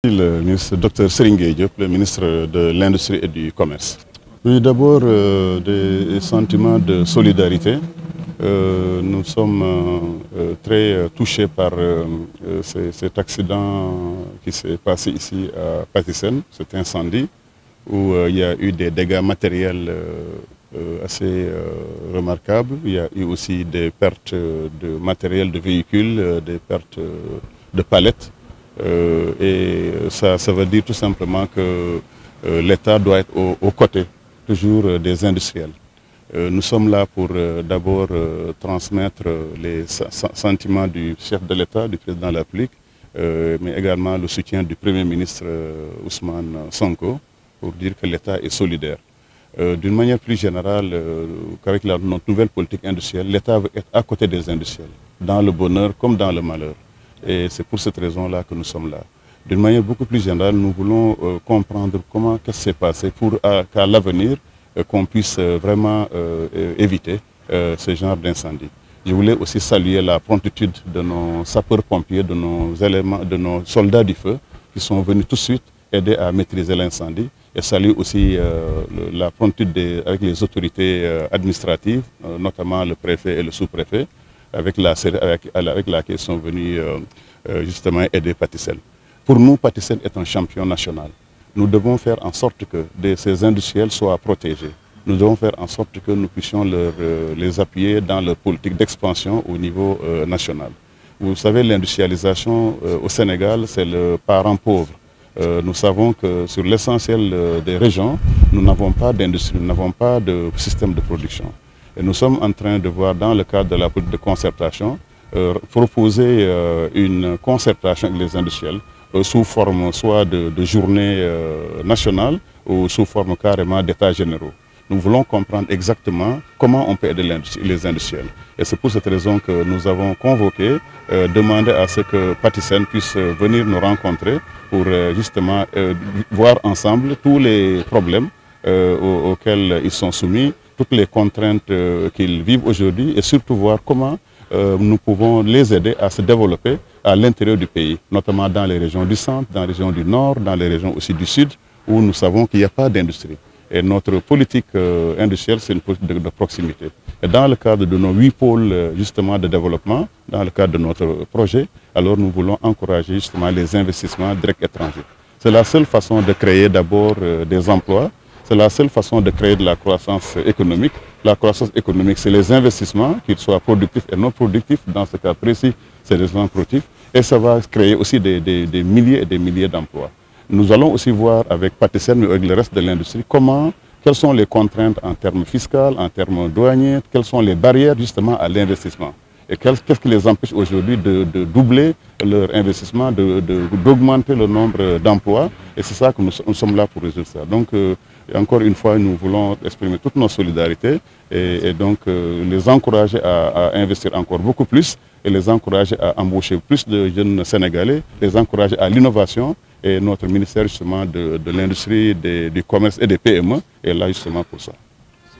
Le ministre Dr Serigne Diop, le ministre de l'Industrie et du Commerce. Oui, d'abord des sentiments de solidarité. Nous sommes très touchés par cet accident qui s'est passé ici à Patisen, cet incendie, où il y a eu des dégâts matériels assez remarquables. Il y a eu aussi des pertes de matériel de véhicules, des pertes de palettes. Et ça veut dire tout simplement que l'État doit être aux côtés toujours des industriels. Nous sommes là pour d'abord transmettre les sentiments du chef de l'État, du président de la République, mais également le soutien du Premier ministre Ousmane Sonko, pour dire que l'État est solidaire. D'une manière plus générale, avec notre nouvelle politique industrielle, l'État veut être à côté des industriels, dans le bonheur comme dans le malheur. Et c'est pour cette raison-là que nous sommes là. D'une manière beaucoup plus générale, nous voulons comprendre comment qu'est-ce qui s'est passé pour qu'à l'avenir, qu'on puisse vraiment éviter ce genre d'incendie. Je voulais aussi saluer la promptitude de nos sapeurs-pompiers, de nos soldats du feu qui sont venus tout de suite aider à maîtriser l'incendie, et saluer aussi la promptitude avec les autorités administratives, notamment le préfet et le sous-préfet, avec laquelle ils sont venus justement aider Patisen. Pour nous, Patisen est un champion national. Nous devons faire en sorte que ces industriels soient protégés. Nous devons faire en sorte que nous puissions les appuyer dans leur politique d'expansion au niveau national. Vous savez, l'industrialisation au Sénégal, c'est le parent pauvre. Nous savons que sur l'essentiel des régions, nous n'avons pas d'industrie, nous n'avons pas de système de production. Et nous sommes en train de voir, dans le cadre de la politique de concertation, proposer une concertation avec les industriels sous forme soit de journée nationale ou sous forme carrément d'états généraux. Nous voulons comprendre exactement comment on peut aider les industriels. Et c'est pour cette raison que nous avons convoqué, demandé à ce que Patisen puisse venir nous rencontrer pour justement voir ensemble tous les problèmes auxquels ils sont soumis, toutes les contraintes qu'ils vivent aujourd'hui, et surtout voir comment nous pouvons les aider à se développer à l'intérieur du pays, notamment dans les régions du centre, dans les régions du nord, dans les régions aussi du sud, où nous savons qu'il n'y a pas d'industrie. Et notre politique industrielle, c'est une politique de proximité. Et dans le cadre de nos 8 pôles justement de développement, dans le cadre de notre projet, alors nous voulons encourager justement les investissements directs étrangers. C'est la seule façon de créer d'abord des emplois. C'est la seule façon de créer de la croissance économique. La croissance économique, c'est les investissements, qu'ils soient productifs et non productifs. Dans ce cas précis, c'est les investissements productifs. Et ça va créer aussi des milliers et des milliers d'emplois. Nous allons aussi voir avec Patisen, mais avec le reste de l'industrie, quelles sont les contraintes en termes fiscaux, en termes douaniers, quelles sont les barrières justement à l'investissement. Et qu'est-ce qui les empêche aujourd'hui de doubler leur investissement, d'augmenter le nombre d'emplois. Et c'est ça que nous sommes là pour résoudre ça. Donc, encore une fois, nous voulons exprimer toute notre solidarité et donc les encourager à investir encore beaucoup plus et les encourager à embaucher plus de jeunes Sénégalais, les encourager à l'innovation. Et notre ministère justement de l'Industrie, du Commerce et des PME est là justement pour ça.